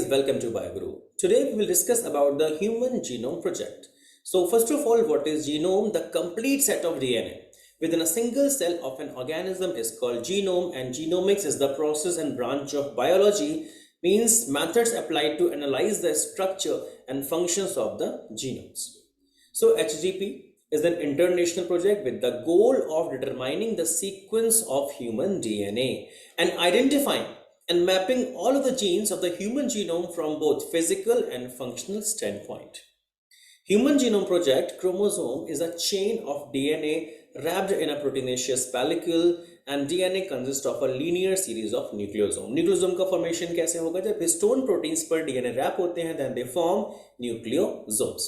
welcome to BioGURU. Today we will discuss about the Human Genome Project. So first of all, what is genome? The complete set of DNA within a single cell of an organism is called genome, and genomics is the process and branch of biology, means methods applied to analyze the structure and functions of the genomes. So HGP is an international project with the goal of determining the sequence of human DNA and identifying and mapping all of the genes of the human genome from both physical and functional standpoint. Human Genome Project chromosome is a chain of DNA wrapped in a proteinaceous pellicle, and DNA consists of a linear series of nucleosome. Nucleosome का formation कैसे होगा? जब histone proteins पर DNA wrap होते हैं, then they form nucleosomes.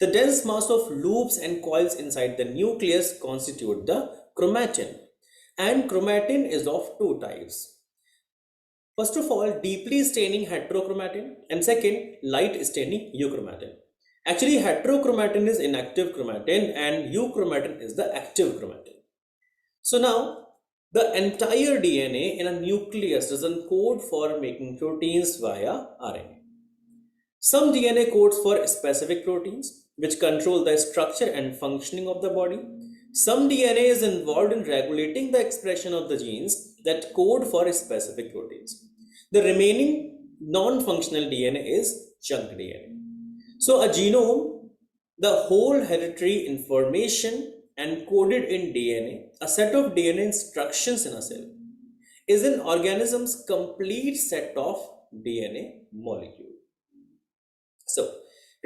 The dense mass of loops and coils inside the nucleus constitute the chromatin, and chromatin is of two types. First of all, deeply staining heterochromatin, and second, light staining euchromatin. Actually, heterochromatin is inactive chromatin and euchromatin is the active chromatin. So now, the entire DNA in a nucleus doesn't code for making proteins via RNA. Some DNA codes for specific proteins which control the structure and functioning of the body. Some DNA is involved in regulating the expression of the genes that code for specific proteins. The remaining non-functional DNA is junk DNA. So a genome, the whole hereditary information encoded in DNA, a set of DNA instructions in a cell, is an organism's complete set of DNA molecule. So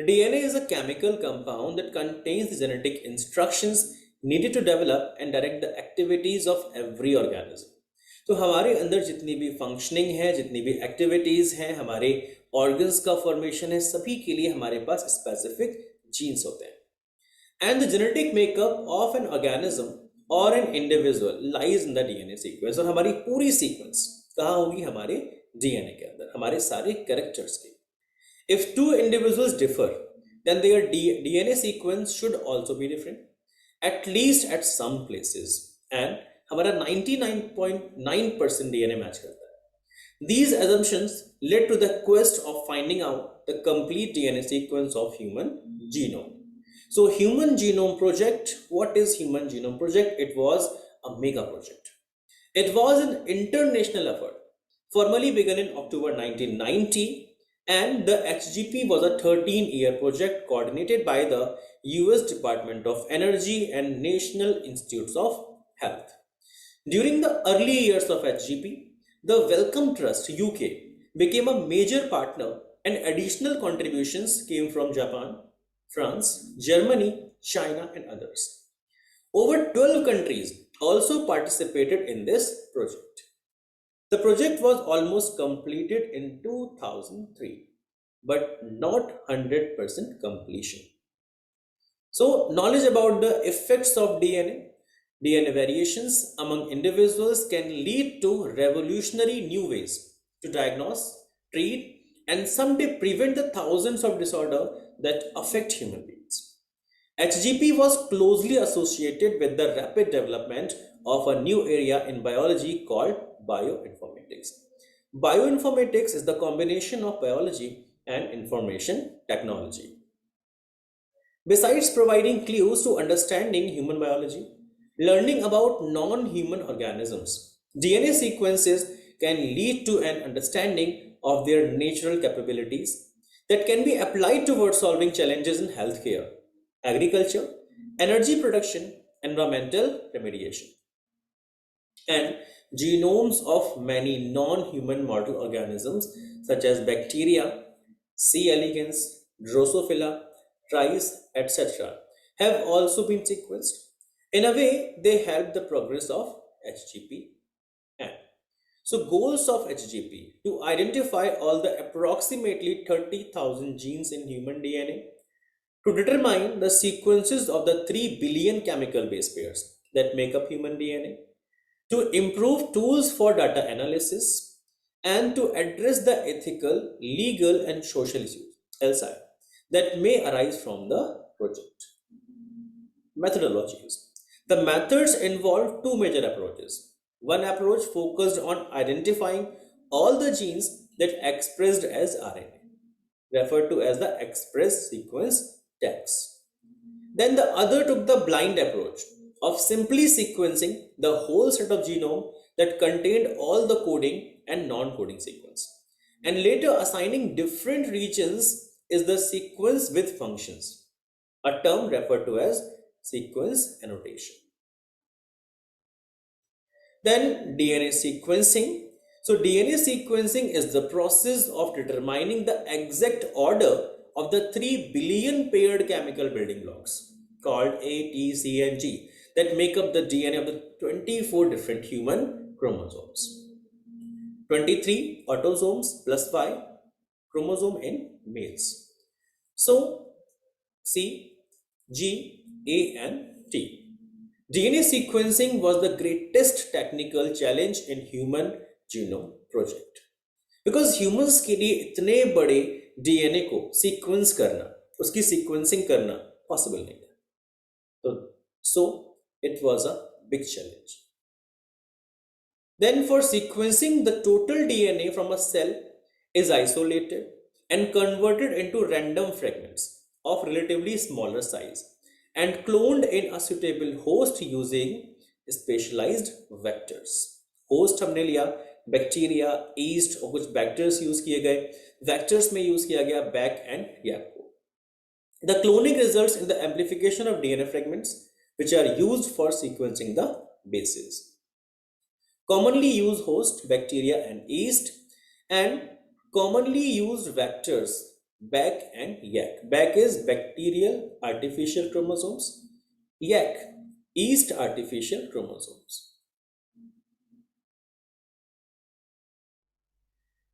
DNA is a chemical compound that contains the genetic instructions needed to develop and direct the activities of every organism. तो हमारे अंदर जितनी भी functioning है, जितनी भी activities हैं, हमारे ऑर्गन्स का फॉर्मेशन है, सभी के लिए हमारे पास स्पेसिफिक जीन्स होते हैं. And the genetic makeup of an organism और an individual lies in the DNA sequence. और हमारी पूरी सीक्वेंस कहाँ होगी? हमारे डीएनए के अंदर, हमारे सारे कैरेक्टर्स की. If two individuals differ, then their DNA sequence should also be different, at least at some places. And हमारा 99.9% DNA मैच करता है. These assumptions led to the quest of finding out the complete DNA sequence of human genome. So Human Genome Project, what is Human Genome Project? It was a mega project. It was an international effort, formally begun in October 1990, and the HGP was a 13-year project coordinated by the US Department of Energy and National Institutes of Health. During the early years of HGP, the Wellcome Trust UK became a major partner, and additional contributions came from Japan, France, Germany, China, and others. Over 12 countries also participated in this project. The project was almost completed in 2003, but not 100% completion. So, knowledge about the effects of DNA variations among individuals can lead to revolutionary new ways to diagnose, treat, and someday prevent the thousands of disorders that affect human beings. HGP was closely associated with the rapid development of a new area in biology called bioinformatics. Bioinformatics is the combination of biology and information technology. Besides providing clues to understanding human biology, learning about non-human organisms, DNA sequences can lead to an understanding of their natural capabilities that can be applied towards solving challenges in healthcare, agriculture, energy production, environmental remediation. And genomes of many non-human mortal organisms such as bacteria, C. elegans, Drosophila, rice, etc. have also been sequenced. In a way, they help the progress of HGP. And so goals of HGP: to identify all the approximately 30,000 genes in human DNA, to determine the sequences of the 3 billion chemical base pairs that make up human DNA, to improve tools for data analysis, and to address the ethical, legal, and social issues (LSI) that may arise from the project. Methodologies. The methods involve two major approaches. One approach focused on identifying all the genes that expressed as RNA, referred to as the express sequence tags. Then the other took the blind approach of simply sequencing the whole set of genome that contained all the coding and non-coding sequence. And later assigning different regions is the sequence with functions, a term referred to as sequence annotation. Then DNA sequencing. So DNA sequencing is the process of determining the exact order of the 3 billion paired chemical building blocks called A, T, C and G that make up the DNA of the 24 different human chromosomes. 23 autosomes plus Y chromosome in males. So C, G, A and T. DNA sequencing was the greatest technical challenge in Human Genome Project because humans के लिए इतने बड़े DNA को sequence करना, उसकी sequencing करना possible नहीं था. तो so it was a big challenge. Then for sequencing, the total DNA from a cell is isolated and converted into random fragments of relatively smaller size and cloned in a suitable host using specialized vectors. Host हमने लिया bacteria, yeast और कुछ vectors use किए गए. Vectors में use किया गया back and YAP को. The cloning results in the amplification of DNA fragments which are used for sequencing the bases. Commonly used host, bacteria and yeast, and commonly used vectors, BAC and YAC. BAC is bacterial artificial chromosomes, YAC, yeast artificial chromosomes.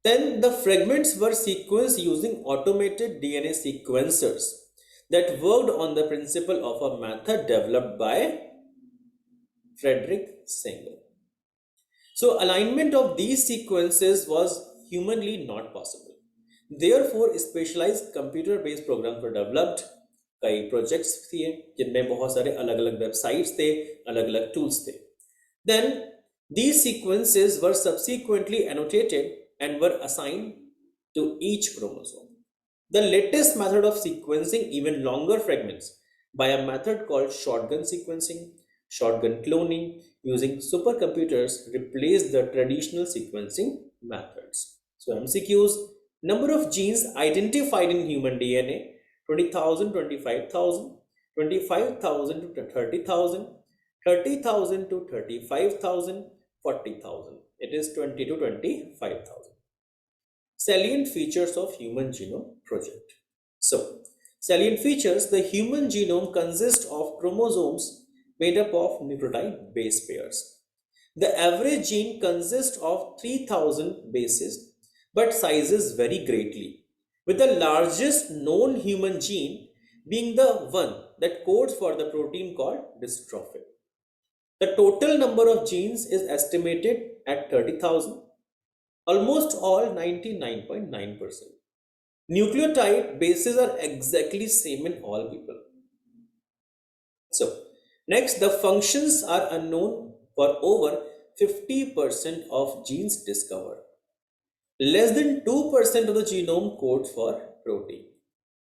Then the fragments were sequenced using automated DNA sequencers that worked on the principle of a method developed by Frederick Sanger. So alignment of these sequences was humanly not possible. Therefore, specialized computer-based programs were developed. कई projects थे जिनमें बहुत सारे अलग-अलग websites थे, अलग-अलग tools थे. Then these sequences were subsequently annotated and were assigned to each chromosome. The latest method of sequencing even longer fragments by a method called shotgun sequencing, shotgun cloning using supercomputers replaced the traditional sequencing methods. So MCQs, number of genes identified in human DNA, 20,000, 25,000, 25,000 to 30,000, 30,000 to 35,000, 40,000. It is 20 to 25,000. Salient features of Human Genome Project. So, salient features, the human genome consists of chromosomes made up of nucleotide base pairs. The average gene consists of 3,000 bases but sizes vary greatly, with the largest known human gene being the one that codes for the protein called dystrophin. The total number of genes is estimated at 30,000, almost all 99.9%. Nucleotide bases are exactly same in all people. So, next, the functions are unknown for over 50% of genes discovered. Less than 2% of the genome codes for protein.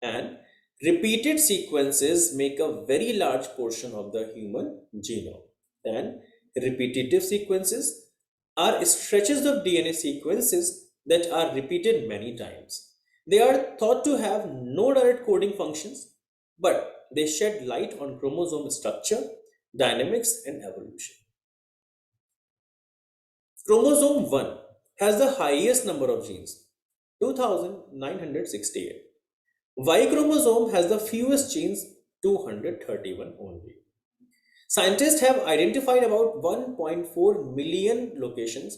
And repeated sequences make a very large portion of the human genome. And repetitive sequences are stretches of DNA sequences that are repeated many times. They are thought to have no direct coding functions, but they shed light on chromosome structure, dynamics, and evolution. Chromosome 1 has the highest number of genes, 2,968. Y chromosome has the fewest genes, 231 only. Scientists have identified about 1.4 million locations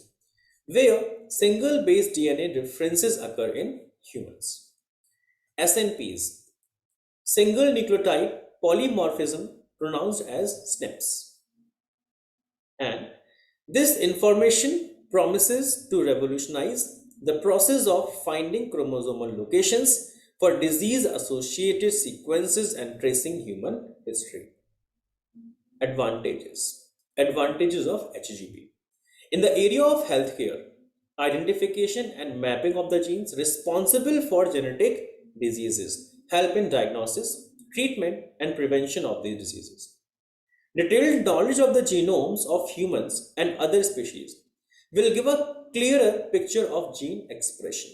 where single base DNA differences occur in humans. SNPs, single nucleotide polymorphism, pronounced as SNPs. And this information promises to revolutionize the process of finding chromosomal locations for disease associated sequences and tracing human history. Advantages of HGB. In the area of healthcare, identification and mapping of the genes responsible for genetic diseases, help in diagnosis, treatment, and prevention of these diseases. Detailed knowledge of the genomes of humans and other species will give a clearer picture of gene expression,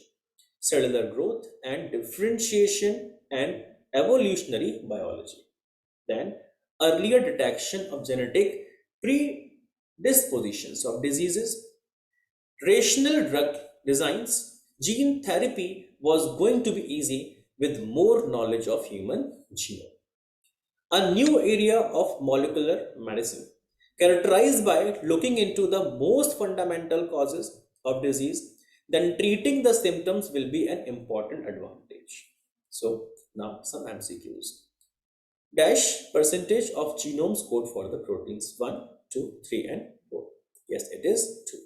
cellular growth, and differentiation and evolutionary biology. Then, earlier detection of genetic predispositions of diseases, rational drug designs, gene therapy was going to be easy with more knowledge of human genome. A new area of molecular medicine, characterized by looking into the most fundamental causes of disease, then treating the symptoms will be an important advantage. So, now some MCQs. Dash percentage of genomes code for the proteins 1, 2, 3, and 4. Yes, it is 2.